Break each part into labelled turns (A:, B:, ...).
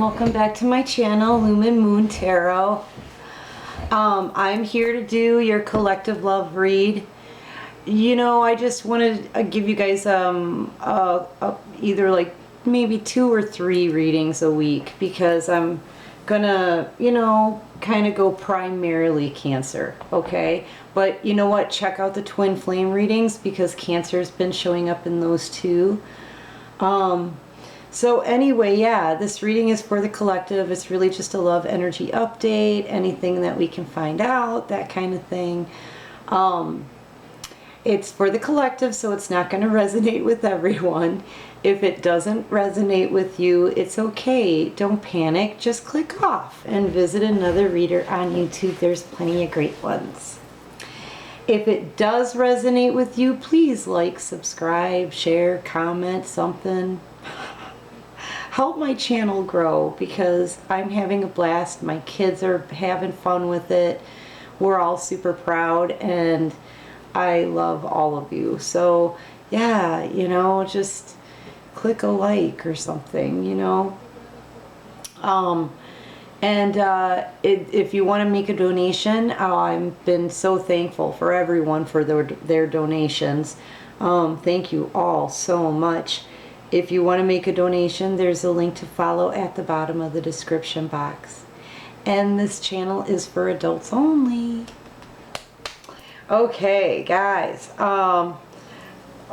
A: welcome back to my channel, Lumen Moon Tarot. I'm here to do your collective love read. You know, I just wanted to give you guys either like maybe 2 or 3 readings a week, because I'm gonna, you know, kind of go primarily Cancer, okay? But you know what, check out the twin flame readings, because Cancer's been showing up in those too. So anyway, yeah, this reading is for the collective. It's really just a love energy update, anything that we can find out, that kind of thing. It's for the collective, so it's not going to resonate with everyone. If it doesn't resonate with you, it's okay. Don't panic. Just click off and visit another reader on YouTube. There's plenty of great ones. If it does resonate with you, please like, subscribe, share, comment, something. Help my channel grow, because I'm having a blast. My kids are having fun with it. We're all super proud, and I love all of you. So yeah, you know, just click a like or something, you know. If you want to make a donation, I've been so thankful for everyone for their donations. Thank you all so much. If you want to make a donation, there's a link to follow at the bottom of the description box. And this channel is for adults only. Okay, guys.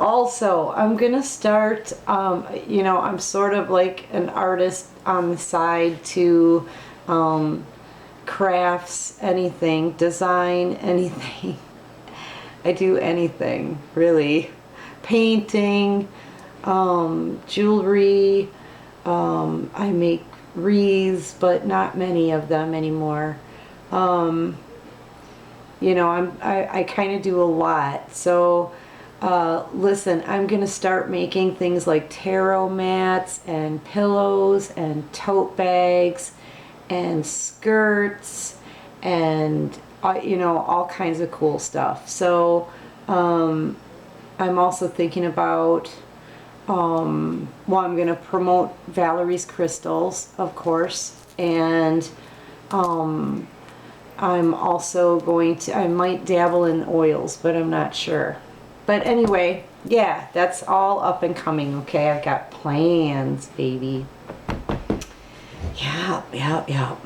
A: Also, I'm going to start, you know, I'm sort of like an artist on the side to crafts, anything, design, anything. I do anything, really. Painting, jewelry, I make wreaths, but not many of them anymore. You know, I kind of do a lot. So listen, I'm gonna start making things like tarot mats and pillows and tote bags and skirts and you know, all kinds of cool stuff. So I'm also thinking about well, I'm going to promote Valerie's crystals, of course, and I'm also going to, I might dabble in oils, but I'm not sure. But anyway, yeah, that's all up and coming, okay? I've got plans, baby. Yeah.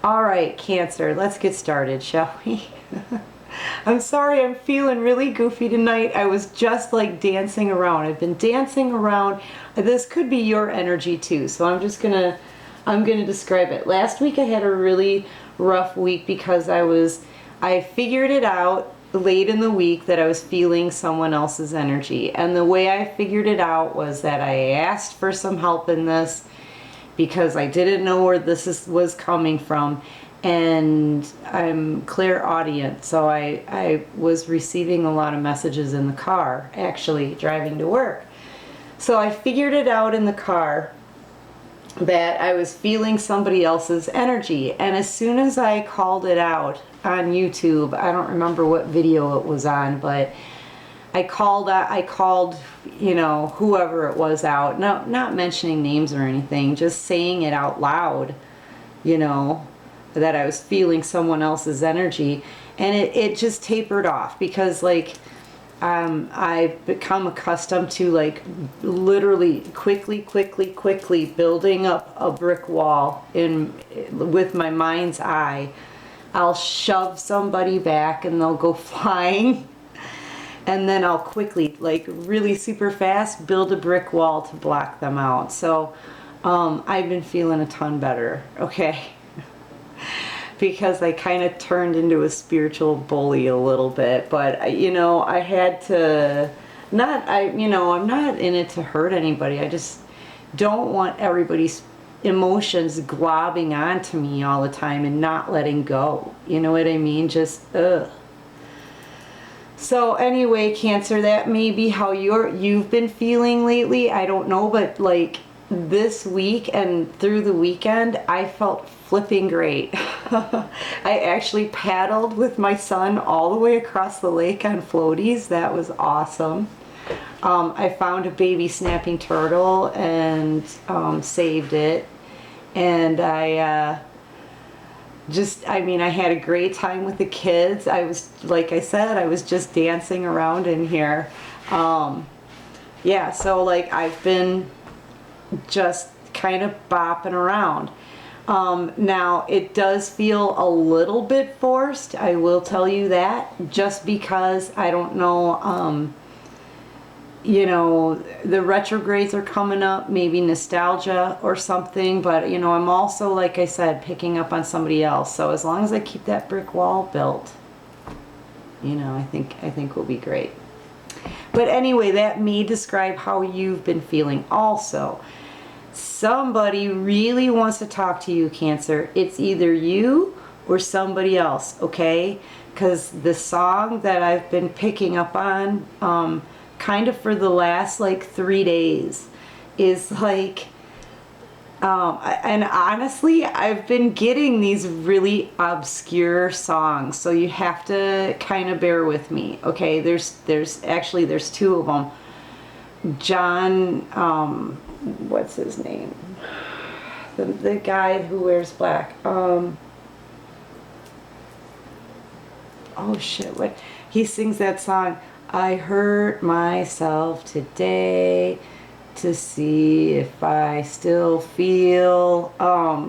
A: All right, Cancer, let's get started, shall we? I'm sorry, I'm feeling really goofy tonight. I was just like dancing around. I've been dancing around. This could be your energy too, so I'm gonna describe it. Last week I had a really rough week because I figured it out late in the week that I was feeling someone else's energy. And the way I figured it out was that I asked for some help in this because I didn't know where this was coming from. And I'm clairaudient, so I was receiving a lot of messages in the car, actually driving to work. So I figured it out in the car that I was feeling somebody else's energy, and as soon as I called it out on YouTube, I don't remember what video it was on, but I called, you know, whoever it was out, no, not mentioning names or anything, just saying it out loud, you know, that I was feeling someone else's energy, and it just tapered off, because like I've become accustomed to like literally quickly building up a brick wall with my mind's eye. I'll shove somebody back and they'll go flying, and then I'll quickly, like really super fast, build a brick wall to block them out. So I've been feeling a ton better, okay? Because I kind of turned into a spiritual bully a little bit, but you know, I had to you know, I'm not in it to hurt anybody. I just don't want everybody's emotions globbing onto me all the time and not letting go. You know what I mean? Just ugh. So anyway, Cancer, that may be how you've been feeling lately. I don't know, but like this week and through the weekend, I felt flipping great. I actually paddled with my son all the way across the lake on floaties. That was awesome. I found a baby snapping turtle and saved it. And I I had a great time with the kids. I was, like I said, I was just dancing around in here. Yeah, so like I've been just kind of bopping around. Now it does feel a little bit forced, I will tell you that, just because I don't know, you know, the retrogrades are coming up, maybe nostalgia or something, but you know, I'm also, like I said, picking up on somebody else. So as long as I keep that brick wall built, you know, I think we'll be great. But anyway, that may describe how you've been feeling also. Somebody really wants to talk to you, Cancer. It's either you or somebody else, okay? Because the song that I've been picking up on, kind of for the last like 3 days, is like, and honestly, I've been getting these really obscure songs, so you have to kind of bear with me, okay? There's two of them. John, what's his name? The guy who wears black. Oh shit, what? He sings that song, I hurt myself today to see if I still feel,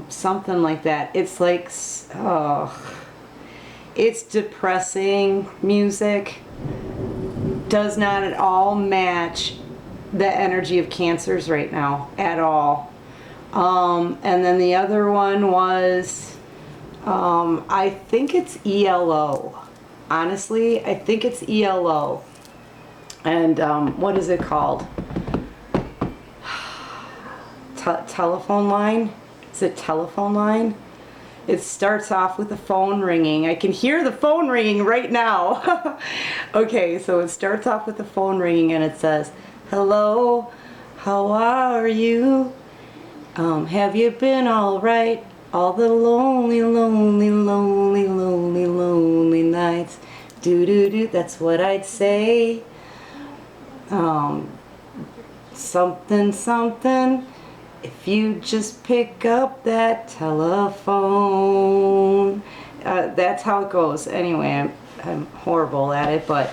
A: something like that. It's like, oh, it's depressing music. Does not at all match the energy of Cancers right now at all. And then the other one was, I think it's ELO. Honestly, I think it's ELO. And what is it called? Telephone line? Is it telephone line? It starts off with the phone ringing. I can hear the phone ringing right now. Okay, so it starts off with the phone ringing and it says, hello, how are you? Have you been all right? All the lonely, lonely, lonely, lonely, lonely nights. Do-do-do, that's what I'd say. Something, something. If you just pick up that telephone. That's how it goes. Anyway, I'm horrible at it, but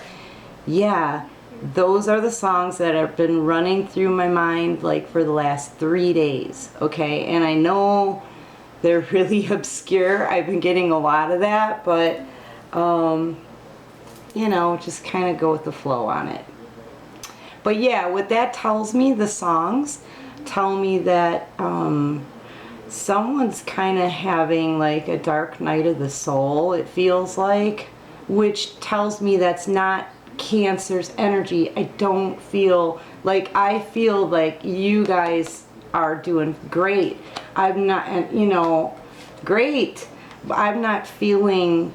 A: yeah, those are the songs that have been running through my mind like for the last 3 days, okay? And I know they're really obscure. I've been getting a lot of that, but you know, just kind of go with the flow on it. But yeah, what that tells me, the songs tell me that someone's kind of having like a dark night of the soul, it feels like, which tells me that's not Cancer's energy. I don't feel like, I feel like you guys are doing great. I'm not, you know, great. I'm not feeling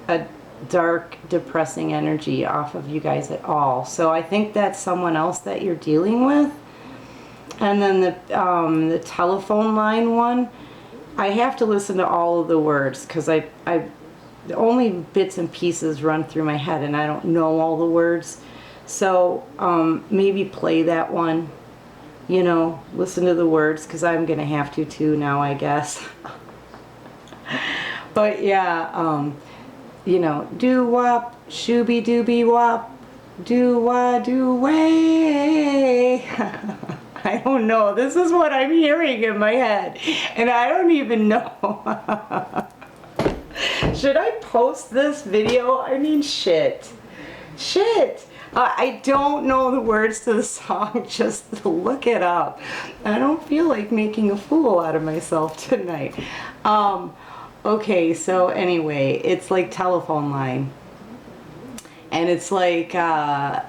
A: a dark, depressing energy off of you guys at all. So I think that's someone else that you're dealing with. And then the telephone line one, I have to listen to all of the words because I only bits and pieces run through my head and I don't know all the words. So maybe play that one, you know, listen to the words because I'm gonna have to too now, I guess. But yeah, you know, do wop, shooby dooby wop, do wah do way. I don't know. This is what I'm hearing in my head, and I don't even know. Should I post this video? I mean, shit. I don't know the words to the song. Just look it up. I don't feel like making a fool out of myself tonight. Okay, so anyway, it's like telephone line. And it's like a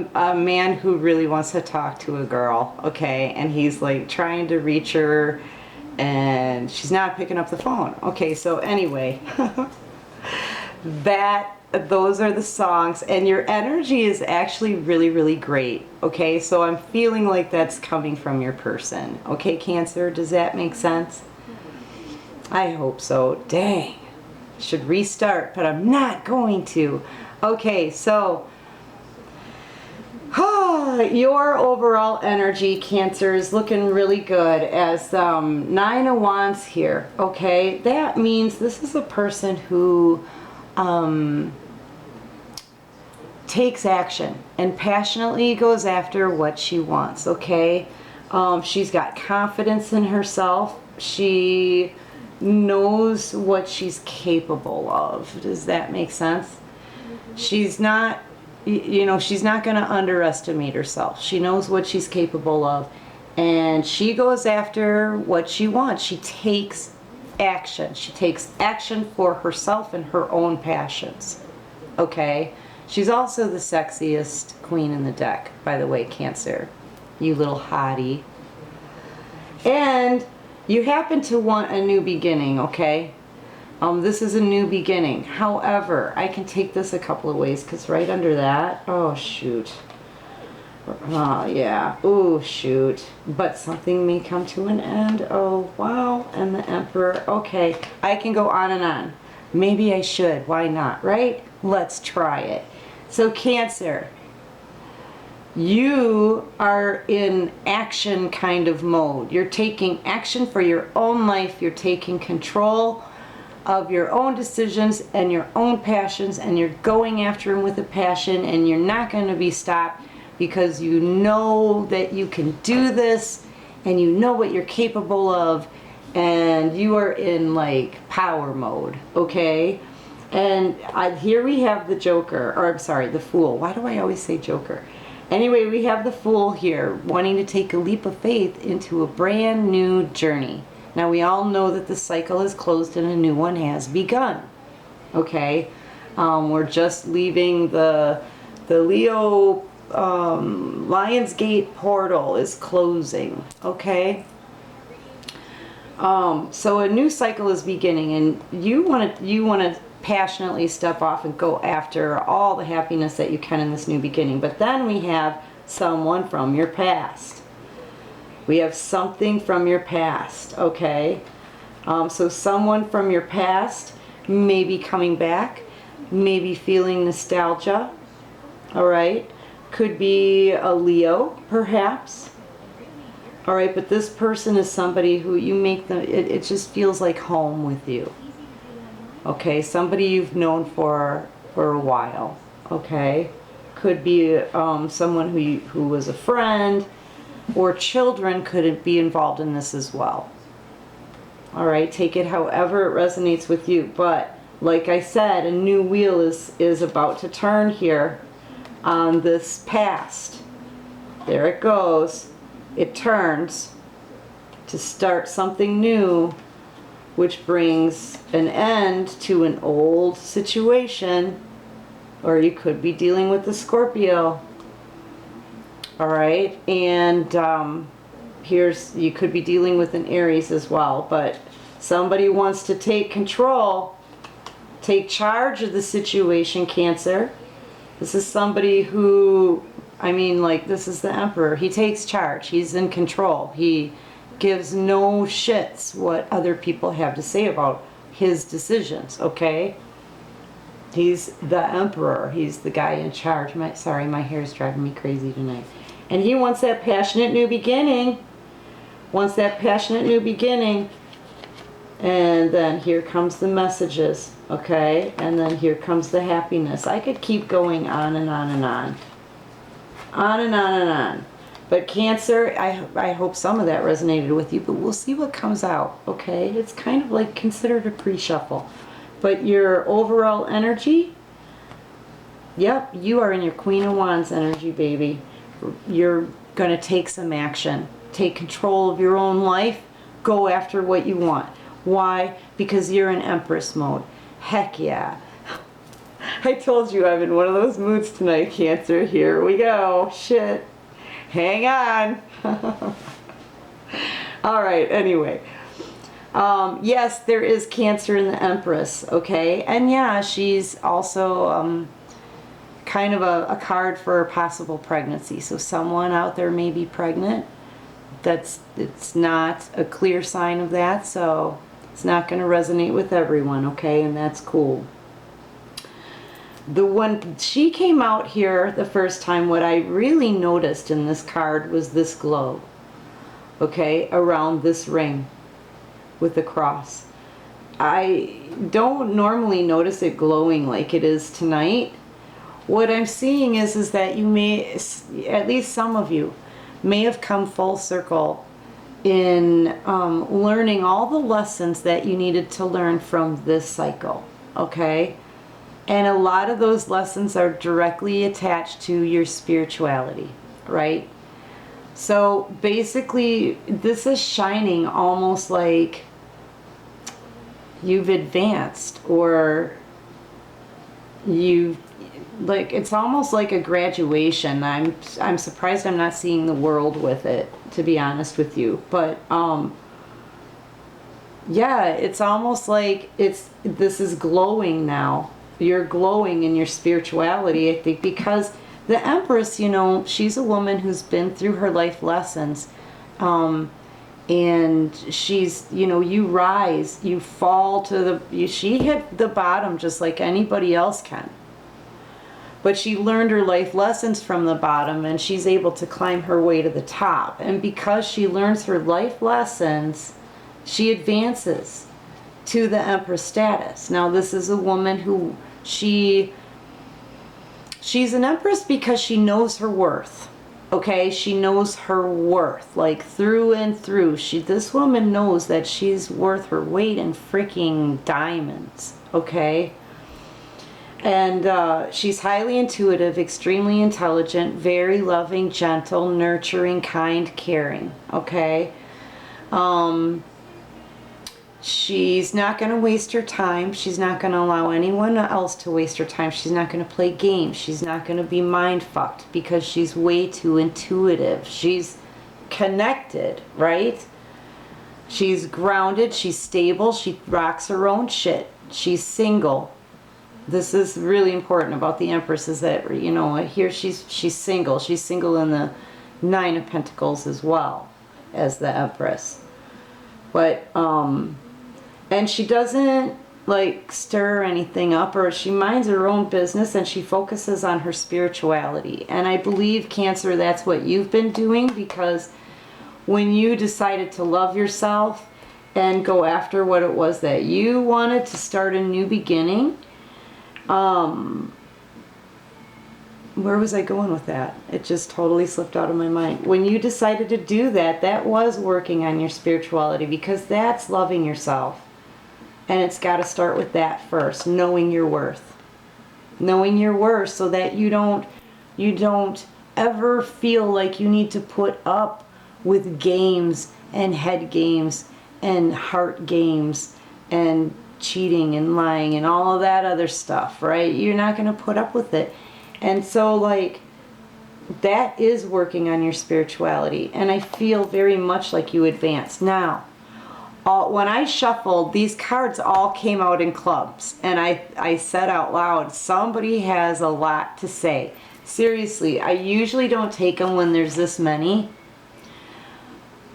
A: man who really wants to talk to a girl, okay? And he's like trying to reach her and she's not picking up the phone. Okay, so anyway, those are the songs, and your energy is actually really, really great, okay? So I'm feeling like that's coming from your person. Okay, Cancer, does that make sense? I hope so. Dang. Should restart, but I'm not going to. Okay, so Your overall energy, Cancer, is looking really good as 9 of Wands here, okay? That means this is a person who takes action and passionately goes after what she wants, okay? She's got confidence in herself. She knows what she's capable of. Does that make sense? She's not, you know, she's not going to underestimate herself. She knows what she's capable of, and she goes after what she wants. She takes action. She takes action for herself and her own passions, okay? She's also the sexiest queen in the deck, by the way, Cancer. You little hottie. And you happen to want a new beginning, okay? This is a new beginning. However, I can take this a couple of ways, because right under that, oh shoot. Oh yeah, oh shoot. But something may come to an end. Oh wow, and the Emperor. Okay, I can go on and on. Maybe I should, why not, right? Let's try it. So Cancer, you are in action kind of mode. You're taking action for your own life. You're taking control of your own decisions and your own passions, and you're going after them with a passion, and you're not going to be stopped because you know that you can do this and you know what you're capable of, and you are in like power mode, okay? And here we have the Joker, or I'm sorry, the Fool. Why do I always say Joker? Anyway, we have the Fool here wanting to take a leap of faith into a brand new journey. Now we all know that the cycle is closed and a new one has begun. Okay, we're just leaving the Leo Lionsgate portal is closing. Okay, so a new cycle is beginning, and you want to passionately step off and go after all the happiness that you can in this new beginning. But then we have someone from your past. We have something from your past, okay? So someone from your past may be coming back, maybe feeling nostalgia, all right? Could be a Leo, perhaps. All right, but this person is somebody who you make them, it just feels like home with you. Okay, somebody you've known for a while, okay? Could be someone who was a friend, or children could be involved in this as well. All right, take it however it resonates with you. But like I said, a new wheel is about to turn here on this past. There it goes. It turns to start something new, which brings an end to an old situation, or you could be dealing with the Scorpio. All right, and you could be dealing with an Aries as well, but somebody wants to take control, take charge of the situation, Cancer. This is somebody who, I mean, like, this is the Emperor. He takes charge. He's in control. He gives no shits what other people have to say about his decisions, okay? He's the Emperor. He's the guy in charge. Sorry, my hair is driving me crazy tonight. And he wants that passionate new beginning. Wants that passionate new beginning. And then here comes the messages, okay? And then here comes the happiness. I could keep going on and on and on. On and on and on. But Cancer, I hope some of that resonated with you, but we'll see what comes out, okay? It's kind of like considered a pre-shuffle. But your overall energy, yep, you are in your Queen of Wands energy, baby. You're going to take some action. Take control of your own life. Go after what you want. Why? Because you're in Empress mode. Heck yeah. I told you I'm in one of those moods tonight, Cancer. Here we go. Shit. Hang on. All right, anyway. Yes, there is Cancer in the Empress, okay? And yeah, she's also kind of a card for a possible pregnancy. So someone out there may be pregnant. It's not a clear sign of that, so it's not going to resonate with everyone, okay? And that's cool. When she came out here the first time, what I really noticed in this card was this glow, okay, around this ring with the cross. I don't normally notice it glowing like it is tonight. What I'm seeing is that you may, at least some of you, may have come full circle in learning all the lessons that you needed to learn from this cycle, okay? And a lot of those lessons are directly attached to your spirituality, right? So basically, this is shining almost like you've advanced, or you've, like, it's almost like a graduation. I'm surprised I'm not seeing the world with it, to be honest with you. But yeah, it's almost like this is glowing now. You're glowing in your spirituality, I think, because the Empress, you know, she's a woman who's been through her life lessons. And she's, you know, you rise, you fall to she hit the bottom just like anybody else can. But she learned her life lessons from the bottom, and she's able to climb her way to the top. And because she learns her life lessons, she advances to the Empress status. Now, this is a woman who she's an Empress because she knows her worth. Okay, she knows her worth, like through and through. This woman knows that she's worth her weight in freaking diamonds. Okay, and she's highly intuitive, extremely intelligent, very loving, gentle, nurturing, kind, caring. Okay, she's not going to waste her time. She's not going to allow anyone else to waste her time. She's not going to play games. She's not going to be mind fucked because she's way too intuitive. She's connected, right? She's grounded. She's stable. She rocks her own shit. She's single. This is really important about the Empress, is that, you know, here she's single. She's single in the Nine of Pentacles as well as the Empress. But, and she doesn't like stir anything up, or she minds her own business, and she focuses on her spirituality. And I believe, Cancer, that's what you've been doing, because when you decided to love yourself and go after what it was that you wanted, to start a new beginning, where was I going with that? It just totally slipped out of my mind. When you decided to do that, that was working on your spirituality, because that's loving yourself. And it's got to start with that first, knowing your worth. Knowing your worth, so that you don't ever feel like you need to put up with games and head games and heart games and cheating and lying and all of that other stuff, right? You're not going to put up with it. And so, like, that is working on your spirituality. And I feel very much like you advance. Now, when I shuffled, these cards all came out in clubs. And I said out loud, somebody has a lot to say. Seriously, I usually don't take them when there's this many.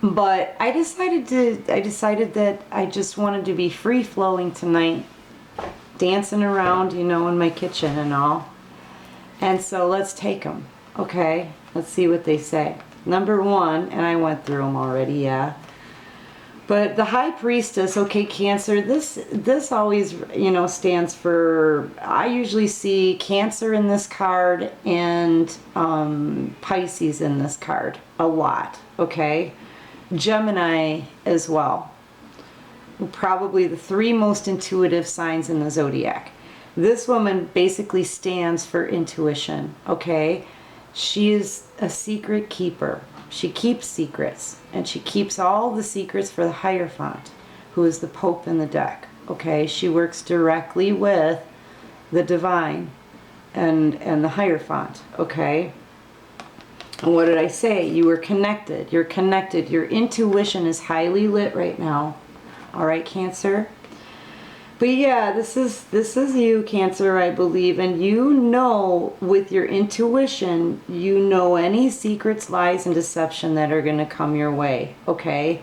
A: But I decided that I just wanted to be free-flowing tonight. Dancing around, you know, in my kitchen and all. And so let's take them, okay? Let's see what they say. Number one, and I went through them already, yeah. But the High Priestess, okay, Cancer, this always, you know, stands for, I usually see Cancer in this card and Pisces in this card a lot, okay? Gemini as well. Probably the three most intuitive signs in the zodiac. This woman basically stands for intuition, okay? She is a secret keeper. She keeps secrets, and she keeps all the secrets for the Hierophant, who is the Pope in the deck, okay? She works directly with the Divine and the Hierophant, okay? And what did I say? You were connected. You're connected. Your intuition is highly lit right now. All right, Cancer? But yeah, this is you, Cancer, I believe, and you know, with your intuition, you know any secrets, lies, and deception that are going to come your way, okay?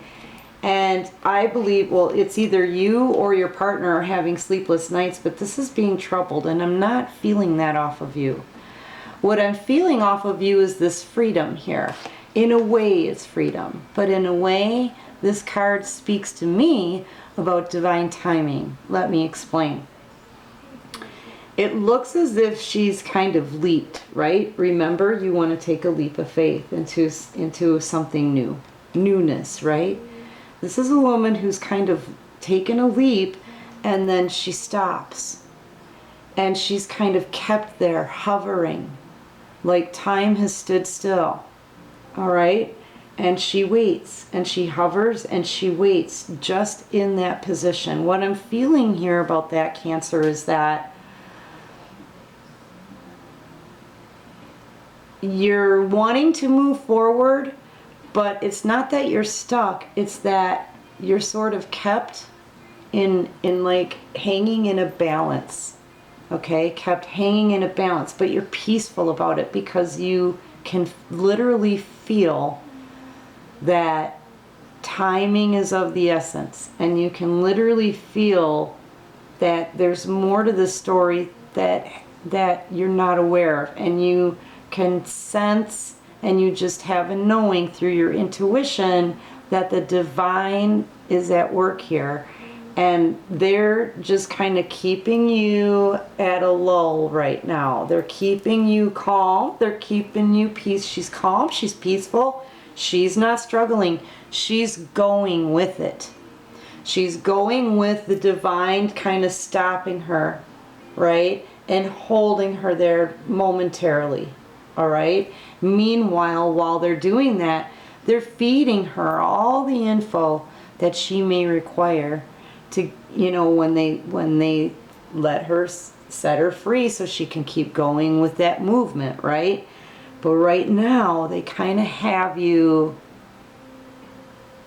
A: And I believe, well, it's either you or your partner are having sleepless nights, but this is being troubled, and I'm not feeling that off of you. What I'm feeling off of you is this freedom here. In a way, it's freedom, but in a way, this card speaks to me about divine timing. Let me explain. It looks as if she's kind of leaped, right? Remember, you want to take a leap of faith into something new, newness, right? This is a woman who's kind of taken a leap, and then she stops. And she's kind of kept there, hovering, like time has stood still. All right? And she waits, and she hovers, and she waits just in that position. What I'm feeling here about that, Cancer, is that you're wanting to move forward, but it's not that you're stuck, it's that you're sort of kept in like hanging in a balance, okay? Kept hanging in a balance, but you're peaceful about it because you can literally feel that timing is of the essence, and you can literally feel that there's more to the story that you're not aware of, and you can sense, and you just have a knowing through your intuition that the divine is at work here, and they're just kind of keeping you at a lull right now. They're keeping you calm, they're keeping you peace. She's calm, she's peaceful, she's not struggling, she's going with it. She's going with the divine kind of stopping her, right, and holding her there momentarily. All right. Meanwhile, while they're doing that, they're feeding her all the info that she may require to, you know, when they let her set her free so she can keep going with that movement, right? But right now, they kind of have you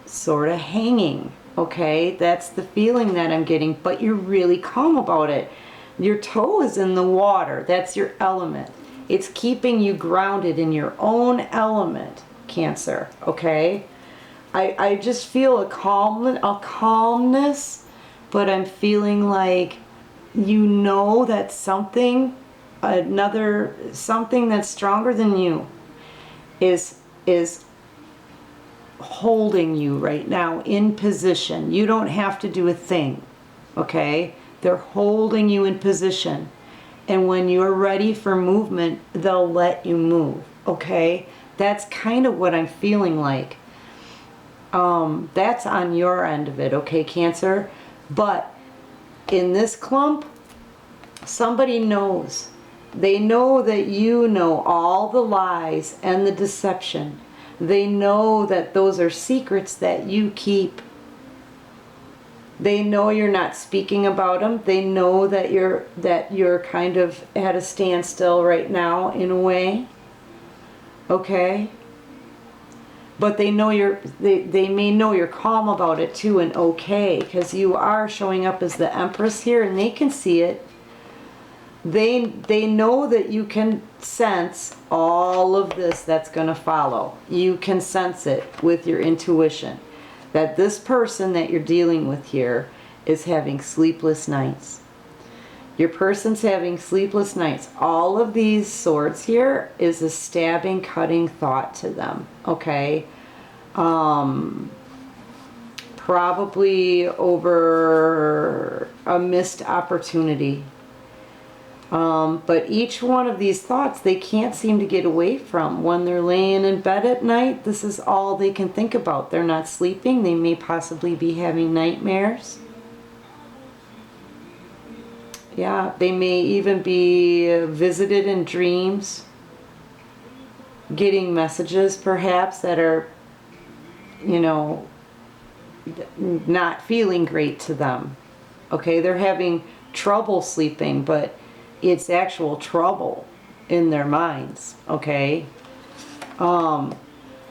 A: sort of hanging, okay? That's the feeling that I'm getting, but you're really calm about it. Your toe is in the water. That's your element. It's keeping you grounded in your own element, Cancer, okay? I just feel a calmness, but I'm feeling like you know that something that's stronger than you is holding you right now in position. You don't have to do a thing, okay? They're holding you in position. And when you're ready for movement, they'll let you move, okay? That's kind of what I'm feeling like. That's on your end of it, okay, Cancer? But in this clump, somebody knows. They know that you know all the lies and the deception. They know that those are secrets that you keep. They know you're not speaking about them. They know that you're kind of at a standstill right now in a way. Okay? But they know they may know you're calm about it too, and okay, because you are showing up as the Empress here, and they can see it. They know that you can sense all of this that's going to follow. You can sense it with your intuition. That this person that you're dealing with here is having sleepless nights. Your person's having sleepless nights. All of these swords here is a stabbing, cutting thought to them, okay? Probably over a missed opportunity. But each one of these thoughts they can't seem to get away from. When they're laying in bed at night, this is all they can think about. They're not sleeping. They may possibly be having nightmares. Yeah, they may even be visited in dreams. Getting messages perhaps that are, you know, not feeling great to them. Okay, they're having trouble sleeping, but it's actual trouble in their minds, okay? And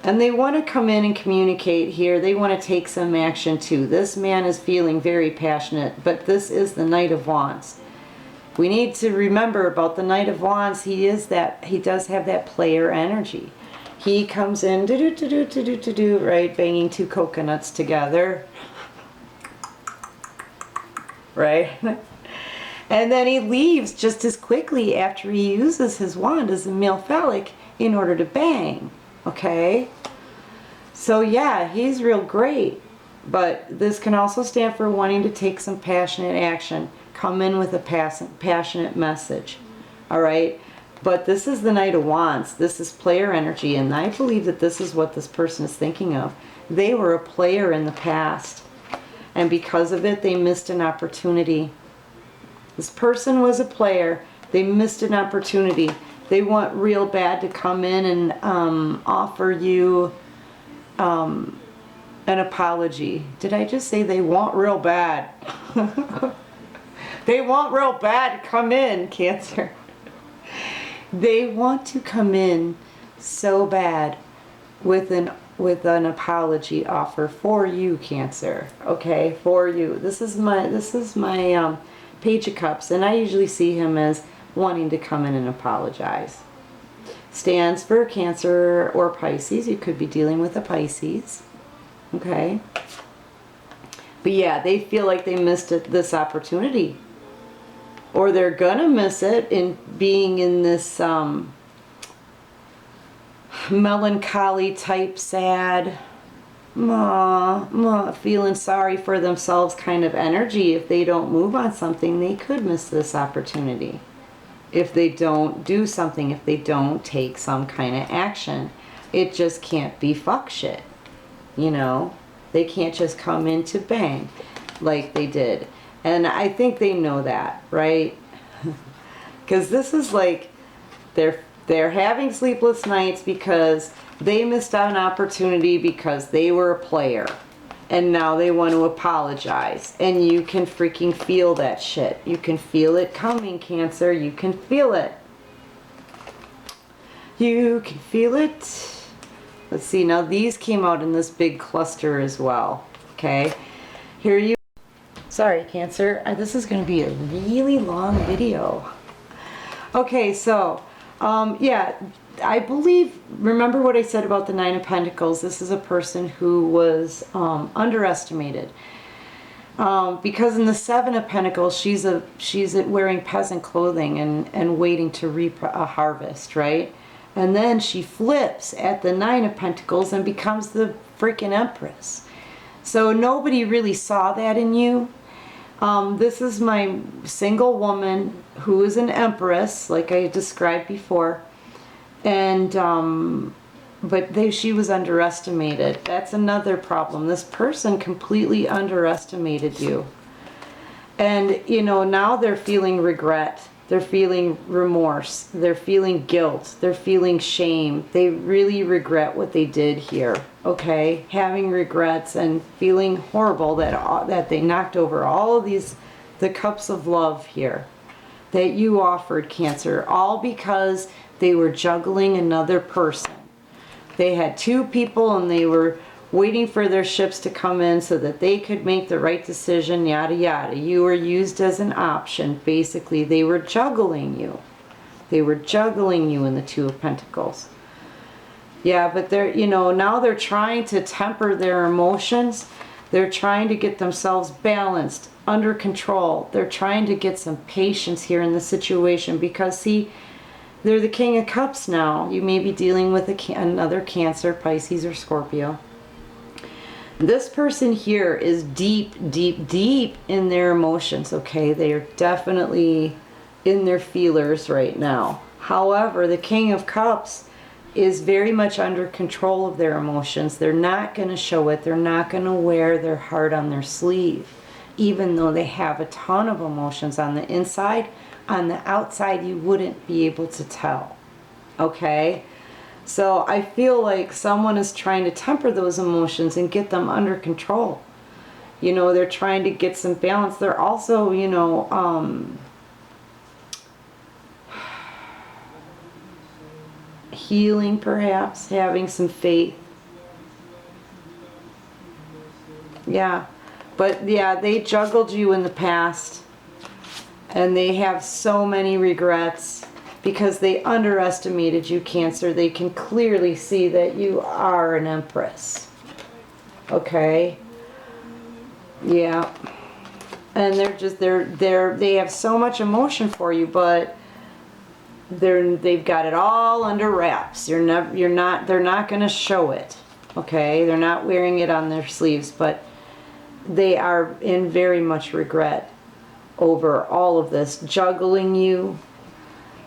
A: they want to come in and communicate here. They want to take some action too. This man is feeling very passionate, but this is the Knight of Wands. We need to remember about the Knight of Wands, he does have that player energy. He comes in, right, banging two coconuts together, right? And then he leaves just as quickly after he uses his wand as a male phallic in order to bang, okay? So yeah, he's real great, but this can also stand for wanting to take some passionate action, come in with a passionate message, all right? But this is the Knight of Wands. This is player energy, and I believe that this is what this person is thinking of. They were a player in the past, and because of it, they missed an opportunity. This person was a player. They missed an opportunity. They want real bad to come in and offer you an apology. Did I just say they want real bad? They want real bad to come in, Cancer. They want to come in so bad with an apology offer for you, Cancer. Okay, for you. This is my Page of Cups, and I usually see him as wanting to come in and apologize. Stands for Cancer or Pisces. You could be dealing with a Pisces. Okay. But yeah, they feel like they missed this opportunity. Or they're gonna miss it in being in this melancholy type, sad, feeling sorry for themselves kind of energy. If they don't move on something, they could miss this opportunity. If they don't do something, if they don't take some kind of action, it just can't be fuck shit. You know, they can't just come in to bang like they did. And I think they know that, right? Because this is like they're having sleepless nights because they missed out an opportunity because they were a player. And now they want to apologize. And you can freaking feel that shit. You can feel it coming, Cancer. You can feel it. You can feel it. Let's see. Now these came out in this big cluster as well. Okay. Here you... Sorry, Cancer. This is going to be a really long video. Okay, so, yeah, I believe, remember what I said about the Nine of Pentacles. This is a person who was underestimated. Because in the Seven of Pentacles, she's wearing peasant clothing and waiting to reap a harvest, right? And then she flips at the Nine of Pentacles and becomes the freaking Empress. So nobody really saw that in you. This is my single woman who is an empress, like I described before, and but she was underestimated. That's another problem. This person completely underestimated you, and you know, now they're feeling regret, they're feeling remorse, they're feeling guilt, they're feeling shame. They really regret what they did here. Okay, having regrets and feeling horrible that they knocked over all of the cups of love here that you offered, Cancer, all because they were juggling another person. They had two people and they were waiting for their ships to come in so that they could make the right decision, yada yada. You were used as an option. Basically, they were juggling you. They were juggling you in the Two of Pentacles. Yeah, but they're, you know, now they're trying to temper their emotions. They're trying to get themselves balanced, under control. They're trying to get some patience here in the situation because, see, they're the King of Cups now. You may be dealing with another Cancer, Pisces, or Scorpio. This person here is deep, deep, deep in their emotions, okay? They are definitely in their feelers right now. However, the King of Cups is very much under control of their emotions. They're not going to show it. They're not going to wear their heart on their sleeve, even though they have a ton of emotions on the inside. On the outside, you wouldn't be able to tell, okay? So I feel like someone is trying to temper those emotions and get them under control. You know, they're trying to get some balance. They're also, you know, healing perhaps, having some faith. Yeah, but yeah, they juggled you in the past and they have so many regrets. because they underestimated you, Cancer. They can clearly see that you are an Empress. Okay? Yeah. And they have so much emotion for you, but they've got it all under wraps. They're not going to show it. Okay? They're not wearing it on their sleeves, but they are in very much regret over all of this, juggling you,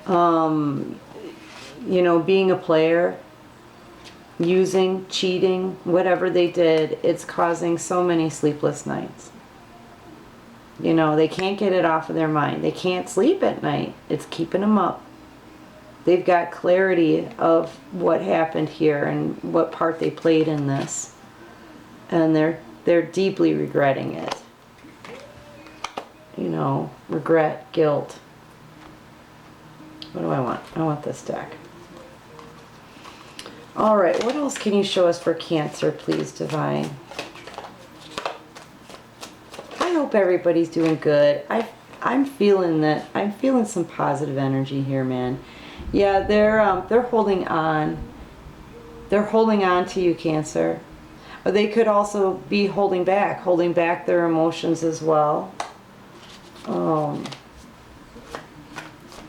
A: you know, being a player, using, cheating, whatever they did. It's causing so many sleepless nights. You know, they can't get it off of their mind. They can't sleep at night. It's keeping them up. They've got clarity of what happened here and what part they played in this, and they're deeply regretting it. You know, regret, guilt. What do I want? I want this deck. All right, what else can you show us for Cancer, please, Divine? I hope everybody's doing good. I'm feeling that. I'm feeling some positive energy here, man. Yeah, they're holding on. They're holding on to you, Cancer. Or they could also be holding back their emotions as well.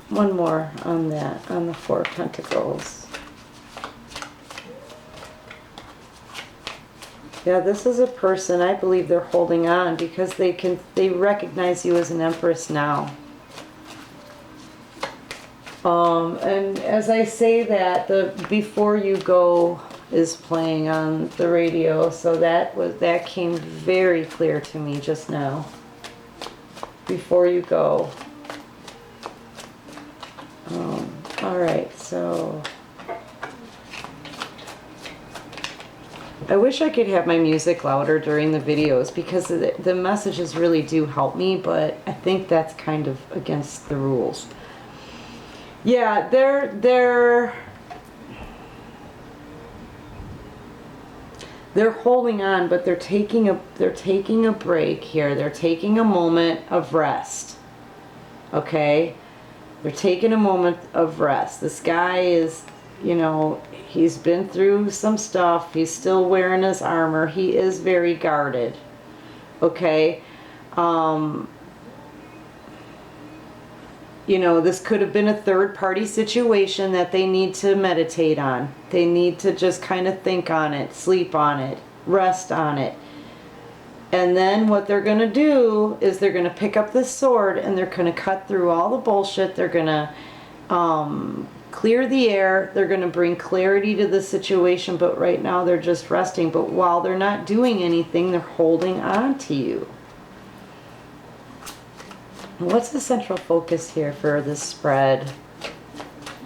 A: One more on that, on the Four of Pentacles. Yeah, this is a person, I believe they're holding on because they recognize you as an Empress now. And as I say that, the Before You Go is playing on the radio, so that came very clear to me just now. Before you go. All right, so I wish I could have my music louder during the videos because the messages really do help me, but I think that's kind of against the rules. Yeah, they're holding on, but they're taking a break here. They're taking a moment of rest. Okay? They're taking a moment of rest. This guy is, you know, he's been through some stuff. He's still wearing his armor. He is very guarded. Okay? You know, this could have been a third-party situation that they need to meditate on. They need to just kind of think on it, sleep on it, rest on it. And then what they're going to do is they're going to pick up this sword and they're going to cut through all the bullshit. They're going to clear the air. They're going to bring clarity to the situation, but right now they're just resting. But while they're not doing anything, they're holding on to you. What's the central focus here for this spread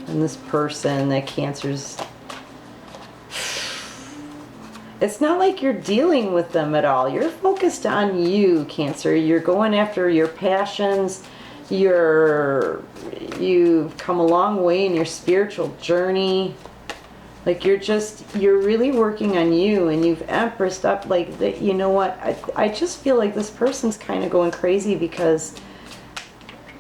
A: and this person that Cancer's... It's not like you're dealing with them at all. You're focused on you, Cancer. You're going after your passions. You've come a long way in your spiritual journey. Like you're really working on you, and you've empressed up like that. You know what? I just feel like this person's kind of going crazy because...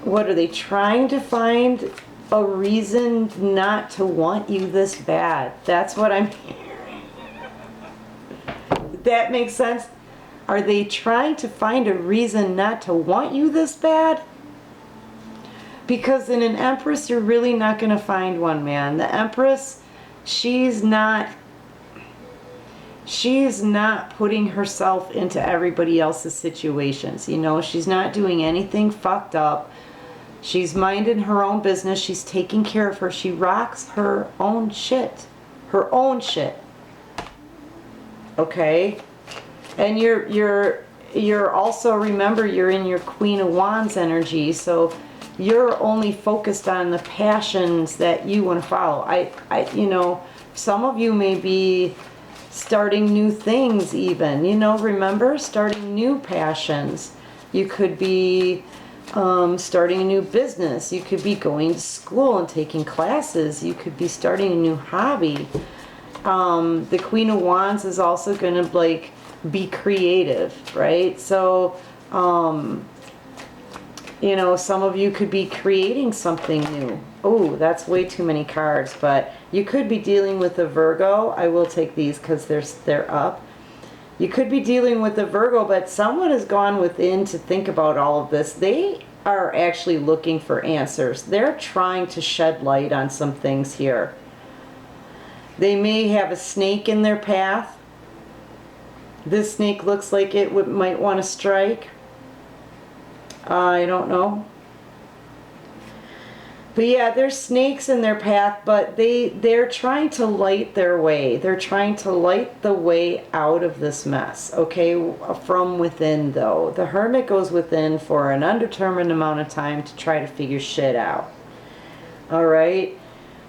A: What are they trying to find a reason not to want you this bad? That's what I'm hearing. That makes sense? Are they trying to find a reason not to want you this bad? Because in an Empress, you're really not going to find one, man. The Empress, she's not putting herself into everybody else's situations. You know, she's not doing anything fucked up. She's minding her own business. She's taking care of her. She rocks her own shit. Her own shit. Okay? And you're also, remember, you're in your Queen of Wands energy, so you're only focused on the passions that you want to follow. You know, some of you may be starting new things even, you know, remember, starting new passions. You could be starting a new business. You could be going to school and taking classes. You could be starting a new hobby. The Queen of Wands is also going to like be creative, right? So You know, some of you could be creating something new. Oh, that's way too many cards, but you could be dealing with a Virgo. I will take these because they're up. You could be dealing with a Virgo, but someone has gone within to think about all of this. They are actually looking for answers. They're trying to shed light on some things here. They may have a snake in their path. This snake looks like it might want to strike. I don't know. But yeah, there's snakes in their path, but they're trying to light their way. They're trying to light the way out of this mess, okay? From within, though. The Hermit goes within for an undetermined amount of time to try to figure shit out. All right?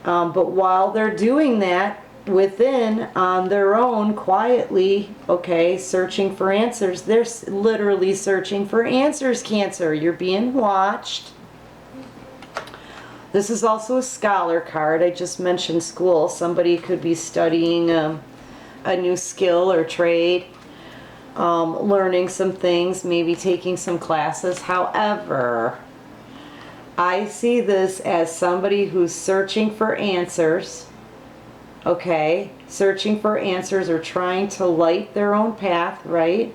A: But while they're doing that, within, on their own, quietly, okay, searching for answers. They're literally searching for answers, Cancer. You're being watched. This is also a scholar card. I just mentioned school. Somebody could be studying a new skill or trade, learning some things, maybe taking some classes. However, I see this as somebody who's searching for answers. Okay, searching for answers or trying to light their own path, right?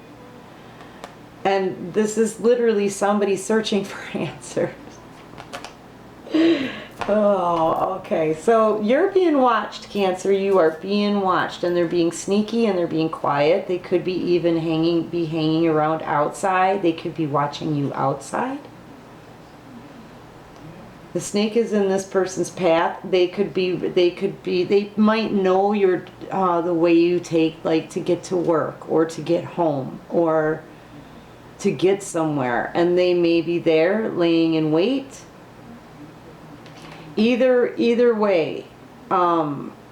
A: And this is literally somebody searching for answers. Oh, okay. So you're being watched, Cancer. You are being watched, and they're being sneaky and they're being quiet. They could be even hanging around outside. They could be watching you outside. The snake is in this person's path. They might know your the way you take, like, to get to work or to get home or to get somewhere, and they may be there laying in wait. Either way,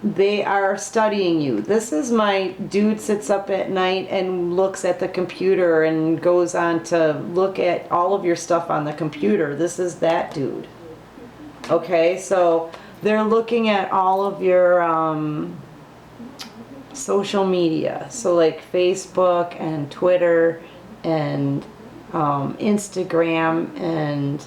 A: they are studying you. This is my dude sits up at night and looks at the computer and goes on to look at all of your stuff on the computer. This is that dude. Okay, so they're looking at all of your social media. So like Facebook and Twitter and Instagram, and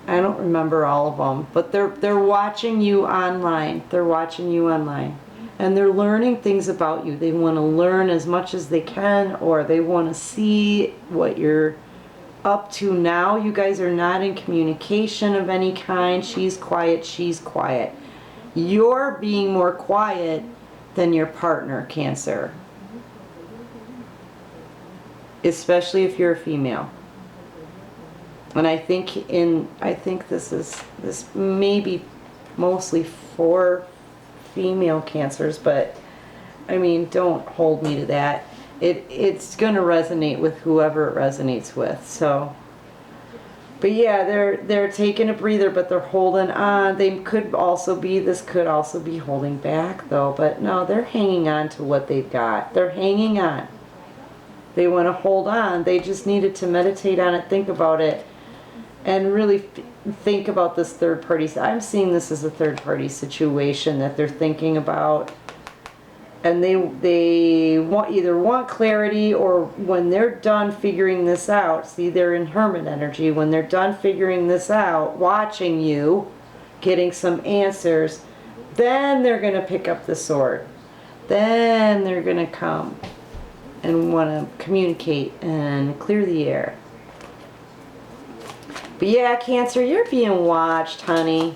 A: I don't remember all of them, but they're watching you online. They're watching you online. And they're learning things about you. They want to learn as much as they can, or they want to see what you're up to now. You guys are not in communication of any kind. She's quiet, she's quiet. You're being more quiet than your partner, Cancer. Especially if you're a female. And I think this may be mostly for female Cancers, but I mean, don't hold me to that. It's going to resonate with whoever it resonates with. So, but yeah, they're taking a breather, but they're holding on. This could also be holding back though, but no, they're hanging on to what they've got. They're hanging on. They want to hold on. They just needed to meditate on it, think about it, and really think about this third party. I'm seeing this as a third party situation that they're thinking about. And they either want clarity, or when they're done figuring this out, see, they're in Hermit energy. When they're done figuring this out, watching you, getting some answers, then they're going to pick up the sword. Then they're going to come and want to communicate and clear the air. But yeah, Cancer, you're being watched, honey.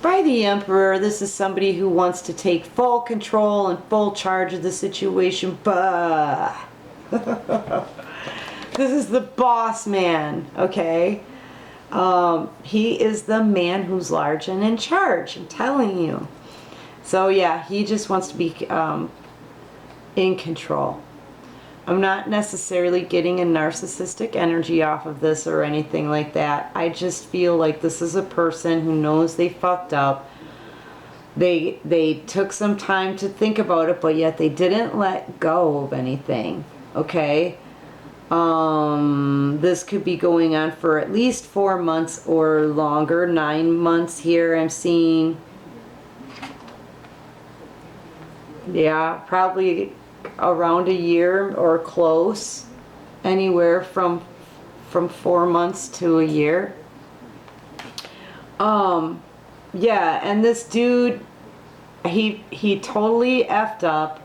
A: By the Emperor. This is somebody who wants to take full control and full charge of the situation. Bah. This is the boss man, okay? He is the man who's large and in charge, I'm telling you. So yeah, he just wants to be in control. I'm not necessarily getting a narcissistic energy off of this or anything like that. I just feel like this is a person who knows they fucked up. They took some time to think about it, but yet they didn't let go of anything. Okay? This could be going on for at least 4 months or longer. 9 months here I'm seeing. Yeah, probably around a year or close. Anywhere from from 4 months to a year. Yeah, and this dude, he totally effed up.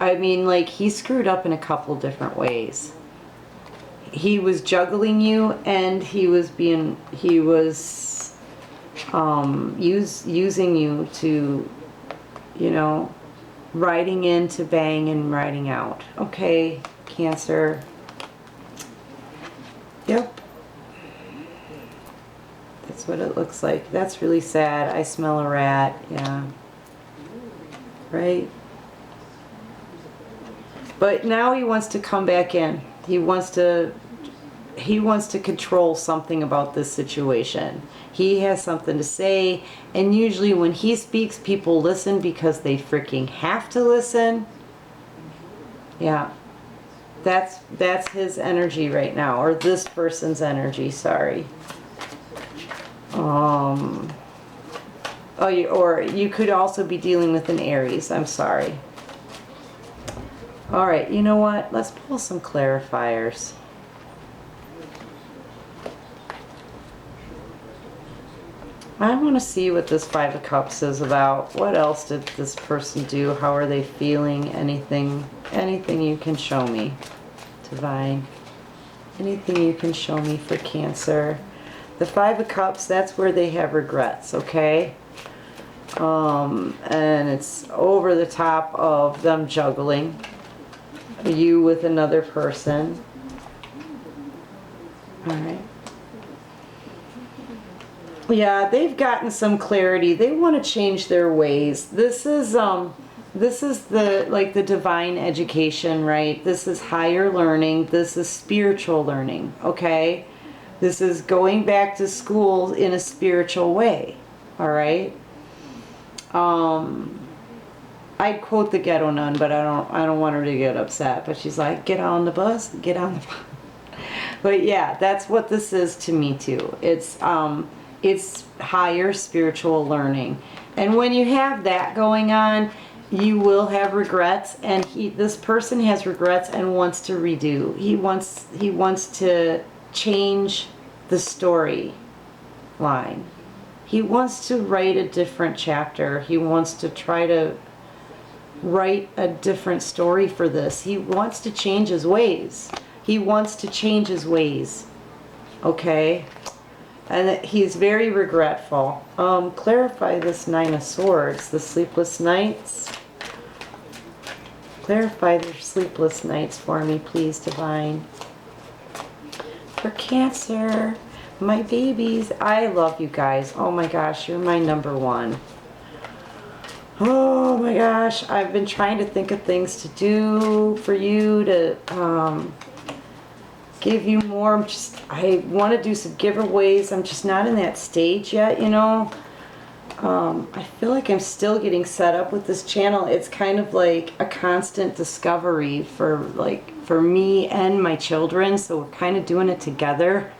A: I mean, like, he screwed up in a couple different ways. He was juggling you, and he was using you to, you know, riding in to bang and riding out. Okay, Cancer. Yep. That's what it looks like. That's really sad. I smell a rat. Yeah. Right? But now he wants to come back in. He wants to control something about this situation. He has something to say, and usually when he speaks, people listen because they freaking have to listen. Yeah. That's his energy right now, or this person's energy, sorry. Or you could also be dealing with an Aries. I'm sorry. All right, you know what? Let's pull some clarifiers. I want to see what this Five of Cups is about. What else did this person do? How are they feeling? Anything you can show me, Divine. Anything you can show me for Cancer. The Five of Cups, that's where they have regrets, okay? And it's over the top of them juggling you with another person. All right. Yeah, they've gotten some clarity. They want to change their ways. This is the, like, the divine education, right? This is higher learning. This is spiritual learning, okay? This is going back to school in a spiritual way, all right? I'd quote the ghetto nun, but I don't want her to get upset. But she's like, get on the bus, get on the bus. But yeah, that's what this is to me too. It's higher spiritual learning. And when you have that going on, you will have regrets, and this person has regrets and wants to redo. He wants to change the story line. He wants to write a different chapter. He wants to try to write a different story for this. He wants to change his ways. He wants to change his ways. Okay? And he's very regretful. Clarify this Nine of Swords, the sleepless nights. Clarify their sleepless nights for me, please, Divine. For Cancer, my babies, I love you guys. Oh my gosh, you're my number one. Oh my gosh, I've been trying to think of things to do for you to give you more. I want to do some giveaways. I'm just not in that stage yet, you know. I feel like I'm still getting set up with this channel. It's kind of like a constant discovery for me and my children, so we're kind of doing it together,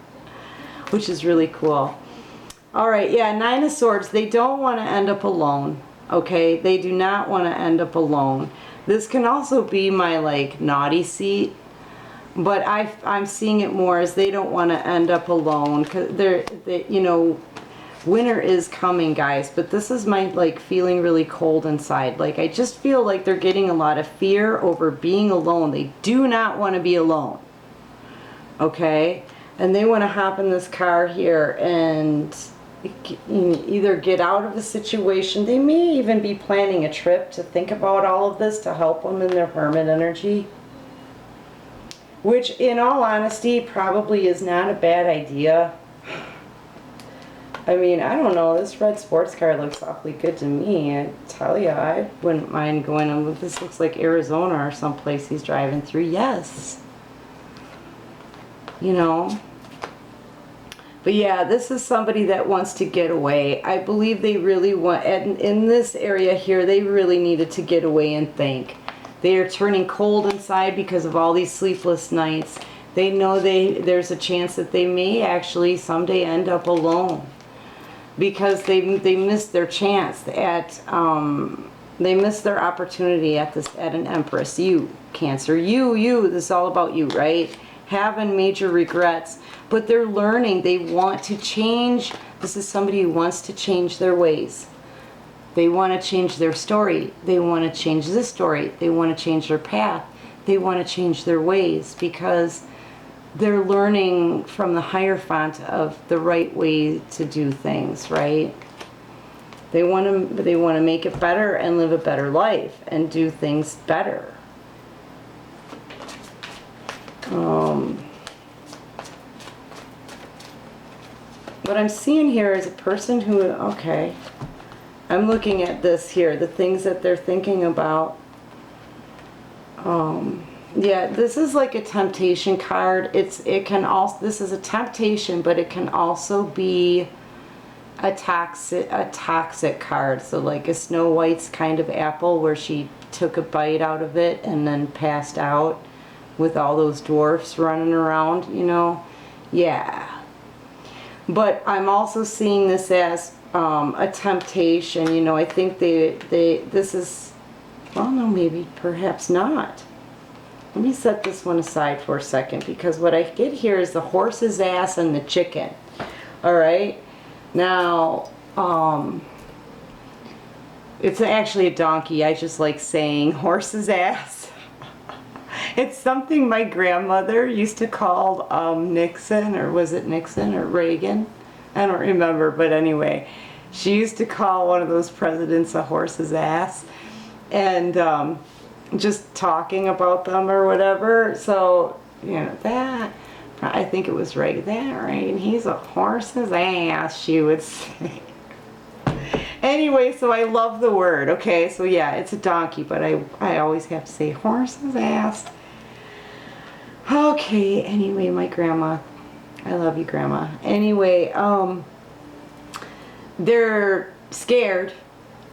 A: which is really cool. All right, yeah, Nine of Swords. They don't want to end up alone, okay? They do not want to end up alone. This can also be my, like, naughty seat, but I'm seeing it more as they don't want to end up alone, because they, you know, winter is coming, guys, but this is my, like, feeling really cold inside. Like, I just feel like they're getting a lot of fear over being alone. They do not want to be alone, okay? And they want to hop in this car here and either get out of the situation. They may even be planning a trip to think about all of this to help them in their hermit energy, which, in all honesty, probably is not a bad idea. I mean, I don't know. This red sports car looks awfully good to me. I tell you, I wouldn't mind going on. This looks like Arizona or someplace he's driving through. Yes. You know. But yeah, this is somebody that wants to get away. I believe they really want, and in this area here, they really needed to get away and think. They are turning cold inside because of all these sleepless nights. They know there's a chance that they may actually someday end up alone, because they missed their chance at they missed their opportunity at an Empress. You, Cancer, you, this is all about you, right? having major regrets, but they're learning. They want to change. This is somebody who wants to change their ways. They want to change their story. They want to change this story. They want to change their path. They want to change their ways because they're learning from the Hierophant of the right way to do things, right? They want to make it better and live a better life and do things better. What I'm seeing here is a person who, okay, I'm looking at this here, the things that they're thinking about. Yeah, this is like a temptation card. It can also, this is a temptation, but it can also be a toxic card. So like a Snow White's kind of apple where she took a bite out of it and then passed out with all those dwarfs running around, you know. Yeah. But I'm also seeing this as a temptation, you know. I think this is, well, no, maybe, perhaps not. Let me set this one aside for a second because what I get here is the horse's ass and the chicken. All right. Now, it's actually a donkey. I just like saying horse's ass. It's something my grandmother used to call Nixon, or was it Nixon or Reagan? I don't remember, but anyway, she used to call one of those presidents a horse's ass, and just talking about them or whatever. So, you know, that, I think it was Reagan, that, right? And he's a horse's ass, she would say. Anyway, so I love the word, okay? So yeah, it's a donkey, but I always have to say horse's ass. Okay, anyway, my grandma. I love you, Grandma. Anyway, they're scared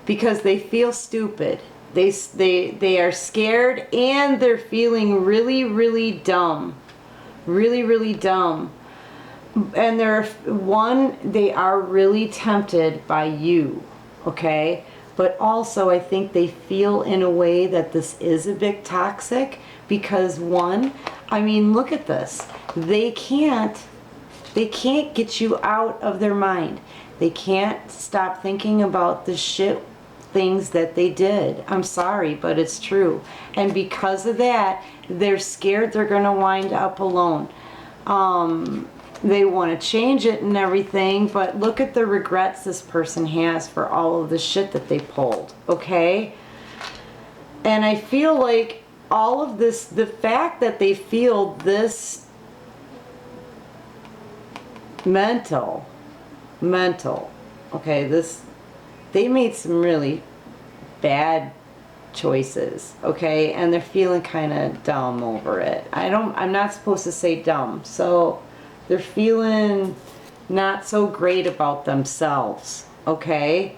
A: because they feel stupid. They are scared and they're feeling really, really dumb. Really, really dumb. And they are really tempted by you, okay? But also I think they feel in a way that this is a bit toxic because I mean, look at this. They can't get you out of their mind. They can't stop thinking about the shit things that they did. I'm sorry, but it's true. And because of that, they're scared they're going to wind up alone. They want to change it and everything, but look at the regrets this person has for all of the shit that they pulled, okay? And I feel like all of this, the fact that they feel this mental, okay, they made some really bad choices, okay, and they're feeling kind of dumb over it. I'm not supposed to say dumb, so they're feeling not so great about themselves, okay?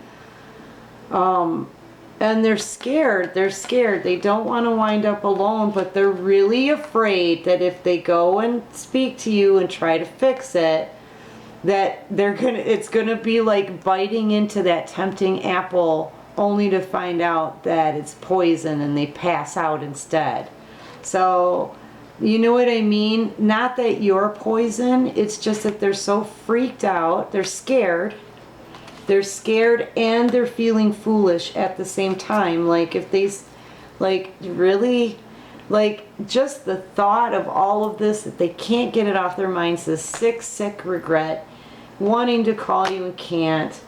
A: And they're scared. They don't want to wind up alone, but they're really afraid that if they go and speak to you and try to fix it, that it's gonna be like biting into that tempting apple only to find out that it's poison and they pass out instead. So, you know what I mean? Not that you're poison, it's just that they're so freaked out, they're scared and they're feeling foolish at the same time. Like if they, like really, like just the thought of all of this, that they can't get it off their minds, this sick regret, wanting to call you and can't,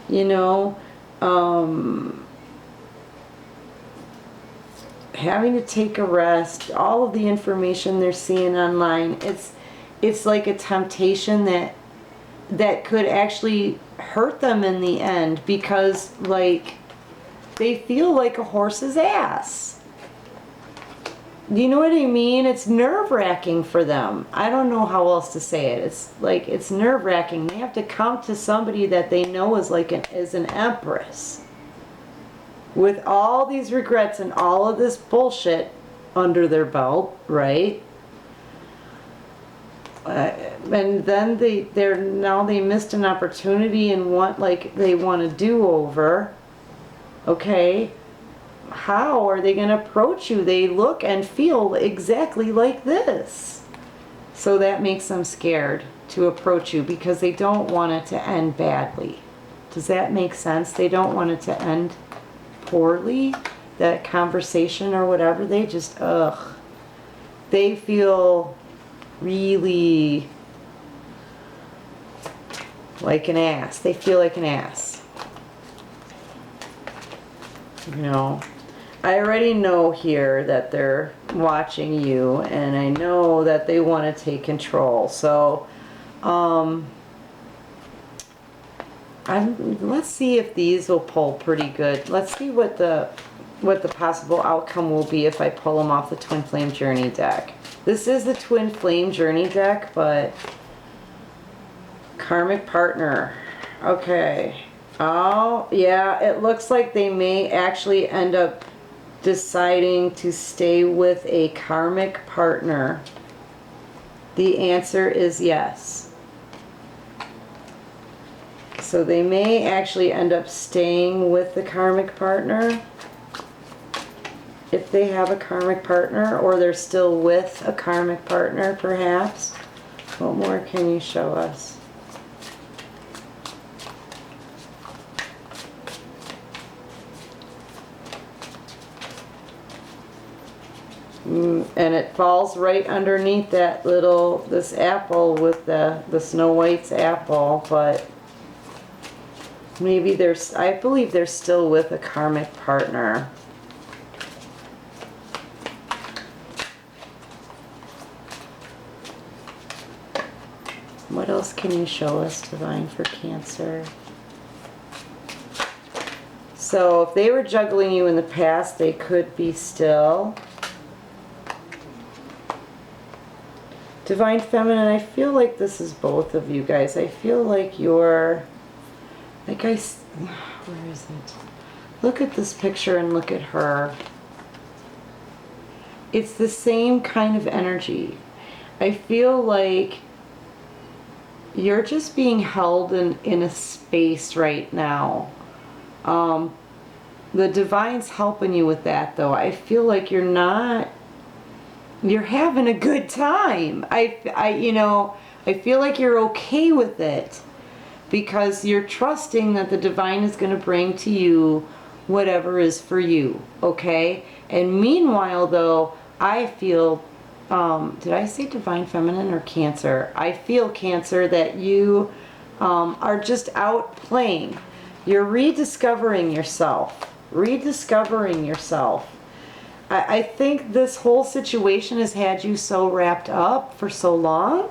A: you know, having to take a rest, all of the information they're seeing online, it's like a temptation that could actually hurt them in the end, because like they feel like a horse's ass. You know what I mean? It's nerve-wracking for them. I don't know how else to say it. It's like, it's nerve-wracking. They have to come to somebody that they know is like is an empress, with all these regrets and all of this bullshit under their belt, right? And then they missed an opportunity and they want a do-over. Okay, how are they going to approach you? They look and feel exactly like this. So that makes them scared to approach you because they don't want it to end badly. Does that make sense? They don't want it to end poorly, that conversation or whatever. They just, ugh. They feel really like an ass. They feel like an ass. You know, I already know here that they're watching you, and I know that they want to take control. So, let's see if these will pull pretty good. Let's see what the possible outcome will be if I pull them off the Twin Flame Journey deck. This is the Twin Flame Journey deck, but karmic partner. Okay. Oh, yeah, it looks like they may actually end up deciding to stay with a karmic partner. The answer is yes. So they may actually end up staying with the karmic partner if they have a karmic partner, or they're still with a karmic partner perhaps. What more can you show us? And it falls right underneath that this apple with the Snow White's apple, but maybe I believe they're still with a karmic partner. What else can you show us, Divine, for Cancer? So if they were juggling you in the past, they could be still. Divine Feminine, I feel like this is both of you guys. I feel like you're, where is it? Look at this picture and look at her. It's the same kind of energy. I feel like you're just being held in a space right now. The Divine's helping you with that, though. I feel like you're having a good time. I feel like you're okay with it because you're trusting that the Divine is going to bring to you whatever is for you, okay? And meanwhile, though, I feel, did I say Divine Feminine or Cancer? I feel, Cancer, that you are just out playing. You're rediscovering yourself. I think this whole situation has had you so wrapped up for so long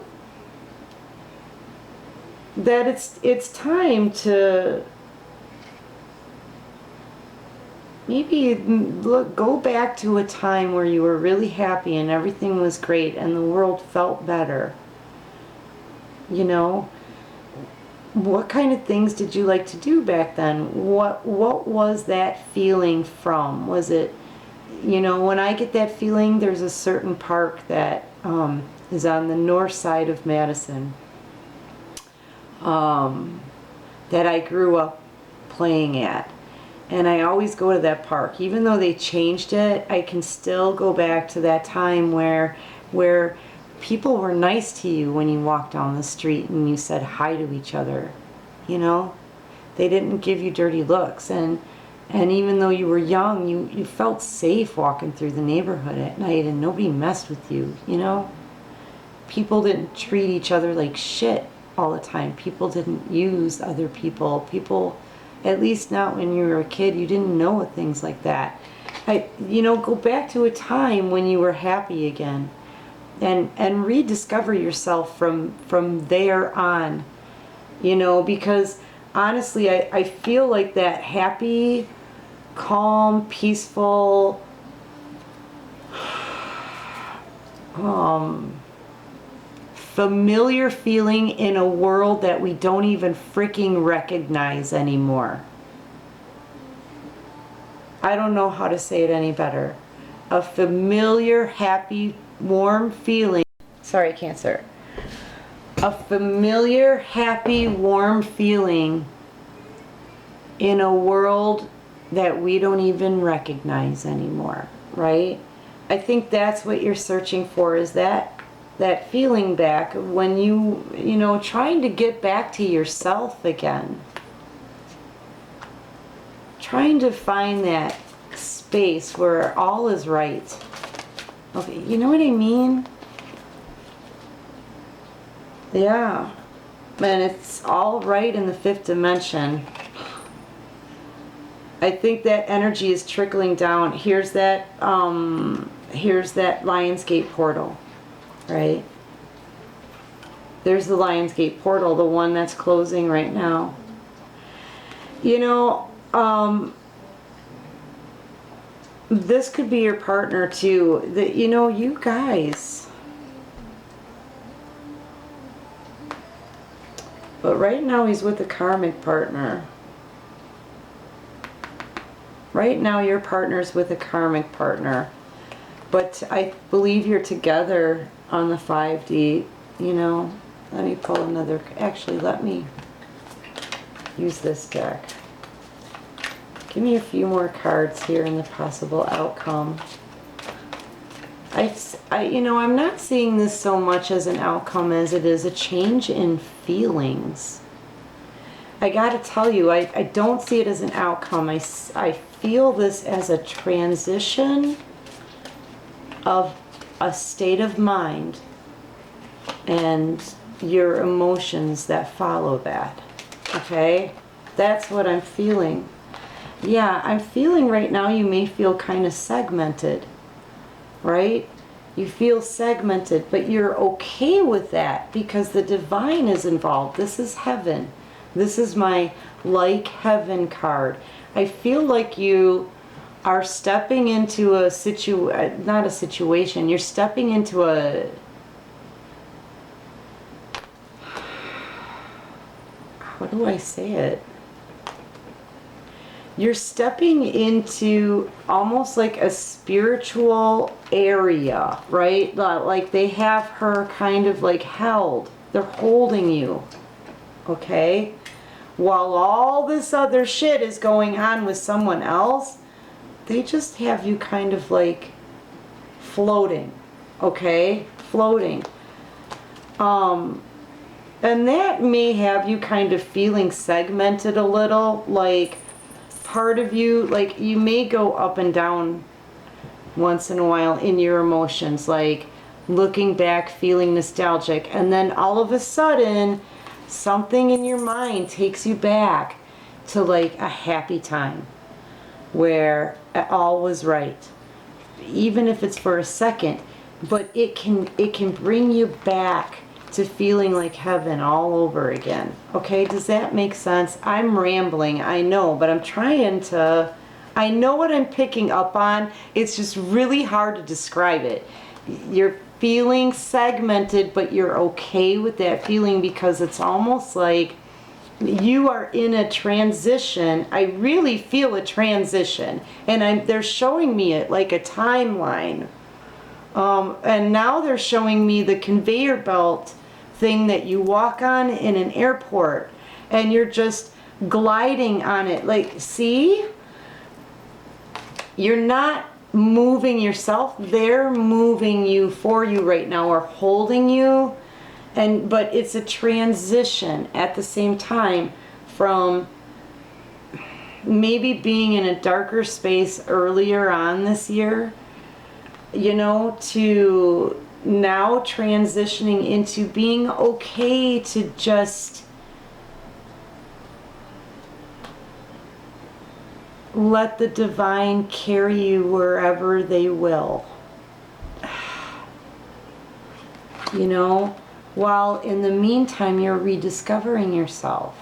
A: that it's time to maybe go back to a time where you were really happy and everything was great and the world felt better. You know, what kind of things did you like to do back then? What was that feeling from? Was it, you know, when I get that feeling, there's a certain park that is on the north side of Madison that I grew up playing at. And I always go to that park. Even though they changed it, I can still go back to that time where people were nice to you when you walked down the street and you said hi to each other. You know? They didn't give you dirty looks. And even though you were young, you felt safe walking through the neighborhood at night and nobody messed with you, you know? People didn't treat each other like shit all the time. People didn't use other people. People, at least not when you were a kid, you didn't know things like that. Go back to a time when you were happy again and rediscover yourself from there on, you know, because honestly, I feel like that happy, calm, peaceful, familiar feeling in a world that we don't even freaking recognize anymore. I don't know how to say it any better. A familiar, happy, warm feeling. Sorry, Cancer. A familiar, happy, warm feeling in a world that we don't even recognize anymore, right? I think that's what you're searching for, is that that feeling back when you know, trying to get back to yourself again. Trying to find that space where all is right. Okay, you know what I mean? Yeah. And it's all right in the 5th dimension. I think that energy is trickling down. Here's that Lionsgate portal, right? There's the Lionsgate portal, the one that's closing right now. You know, this could be your partner too. That, you know, you guys. But right now he's with a karmic partner. Right now your partner's with a karmic partner. But I believe you're together on the 5D, you know. Let me pull another, actually let me use this deck. Give me a few more cards here in the possible outcome. You know, I'm not seeing this so much as an outcome as it is a change in feelings. I gotta tell you, I don't see it as an outcome. I feel this as a transition of a state of mind and your emotions that follow that. Okay? That's what I'm feeling. Yeah, I'm feeling right now you may feel kind of segmented, right? You feel segmented, but you're okay with that because the divine is involved. This is heaven. This is my like heaven card. I feel like you are stepping into a not a situation, you're stepping into a, how do I say it? You're stepping into almost like a spiritual area, right? Like they have her kind of like held. They're holding you, okay? While all this other shit is going on with someone else, they just have you kind of like floating, okay? Floating. And that may have you kind of feeling segmented a little, like part of you, like you may go up and down once in a while in your emotions, like looking back, feeling nostalgic, and then all of a sudden something in your mind takes you back to like a happy time where all was right, even if it's for a second, but it can bring you back to feeling like heaven all over again. Okay, does that make sense? I'm rambling, I know, but I'm trying to, I know what I'm picking up on. It's just really hard to describe it. You're feeling segmented, but you're okay with that feeling because it's almost like you are in a transition. I really feel a transition, and they're showing me it like a timeline. And now they're showing me the conveyor belt thing that you walk on in an airport, and you're just gliding on it. Like, see? You're not moving yourself. They're moving you for you right now, or holding you. But it's a transition at the same time from maybe being in a darker space earlier on this year, you know, to now transitioning into being okay to just let the divine carry you wherever they will. You know, while in the meantime you're rediscovering yourself,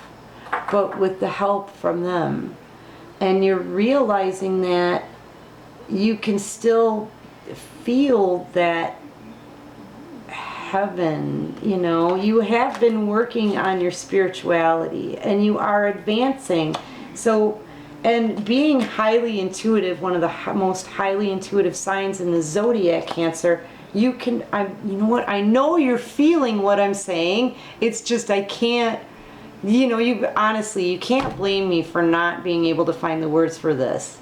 A: but with the help from them. And you're realizing that you can still feel that heaven, you know. You have been working on your spirituality and you are advancing. So, and being highly intuitive, one of the most highly intuitive signs in the zodiac, Cancer, you can, you know what, I know you're feeling what I'm saying. It's just I can't, you know, honestly, you can't blame me for not being able to find the words for this.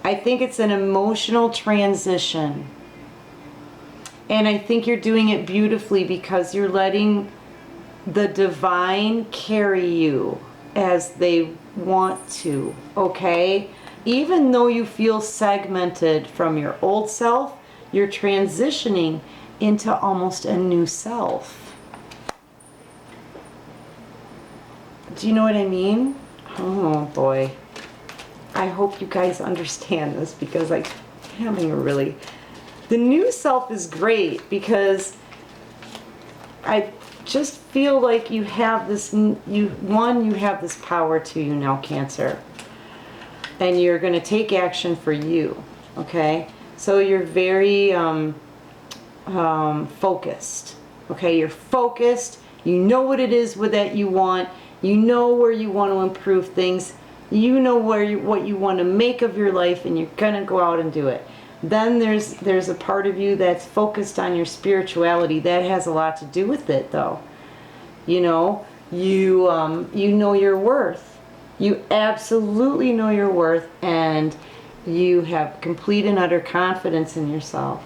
A: I think it's an emotional transition. And I think you're doing it beautifully because you're letting the divine carry you as they want to, okay? Even though you feel segmented from your old self, you're transitioning into almost a new self. Do you know what I mean? Oh boy. I hope you guys understand this because I'm having a really... The new self is great because I just feel like you have this, you have this power to you now, Cancer. And you're going to take action for you, okay? So you're very focused, okay? You're focused. You know what it is that you want. You know where you want to improve things. You know what you want to make of your life, and you're going to go out and do it. Then there's a part of you that's focused on your spirituality. That has a lot to do with it, though. You know, you know your worth. You absolutely know your worth, and you have complete and utter confidence in yourself.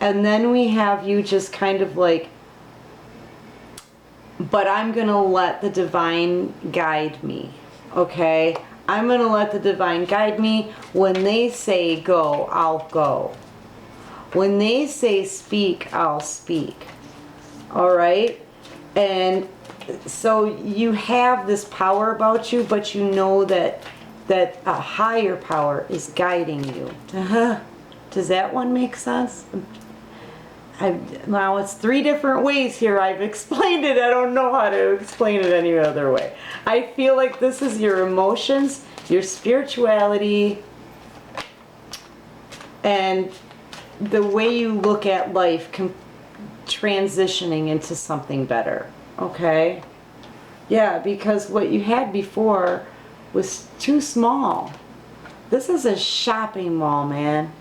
A: And then we have you just kind of like, but I'm going to let the divine guide me, okay? I'm going to let the divine guide me. When they say go, I'll go. When they say speak, I'll speak. All right? And so you have this power about you, but you know that a higher power is guiding you. Does that one make sense? Now it's 3 different ways here. I've explained it. I don't know how to explain it any other way. I feel like this is your emotions, your spirituality, and the way you look at life transitioning into something better. Okay? Yeah, because what you had before was too small. This is a shopping mall, man.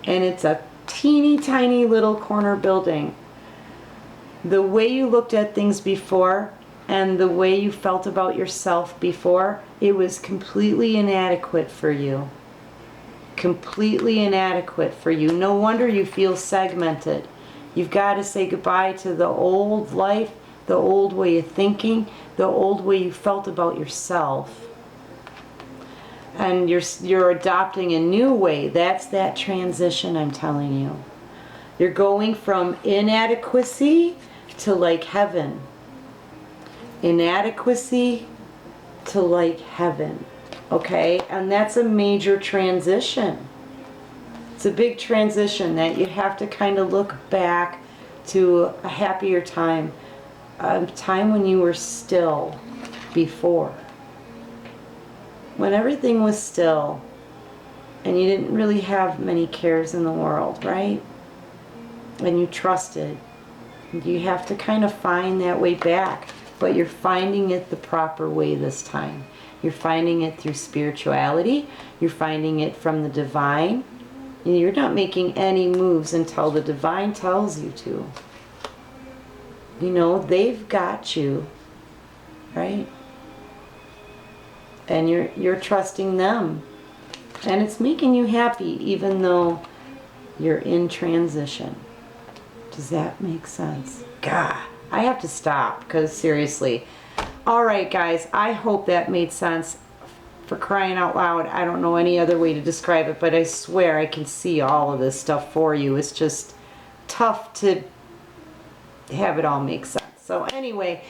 A: And it's a teeny tiny little corner building. The way you looked at things before and the way you felt about yourself before, it was completely inadequate for you. Completely inadequate for you. No wonder you feel segmented. You've got to say goodbye to the old life, the old way of thinking, the old way you felt about yourself. And you're adopting a new way. That's that transition I'm telling you. You're going from inadequacy to like heaven. Inadequacy to like heaven. Okay? And that's a major transition. It's a big transition that you have to kind of look back to a happier time. A time when you were still before. When everything was still and you didn't really have many cares in the world, right? And you trusted. You have to kind of find that way back, but you're finding it the proper way this time. You're finding it through spirituality. You're finding it from the divine. You're not making any moves until the divine tells you to. You know, they've got you, right? And you're trusting them. And it's making you happy even though you're in transition. Does that make sense? God, I have to stop because seriously. Alright guys, I hope that made sense. For crying out loud, I don't know any other way to describe it, but I swear I can see all of this stuff for you. It's just tough to have it all make sense. So anyway,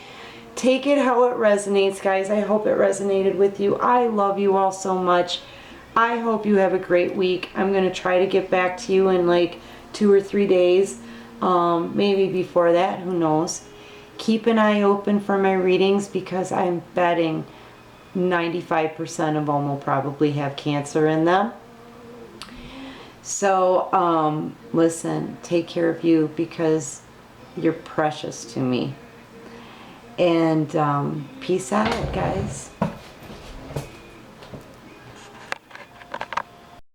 A: take it how it resonates, guys. I hope it resonated with you. I love you all so much. I hope you have a great week. I'm going to try to get back to you in like 2 or 3 days. Maybe before that, who knows. Keep an eye open for my readings because I'm betting 95% of them will probably have Cancer in them. So, listen, take care of you because you're precious to me. And peace out, guys.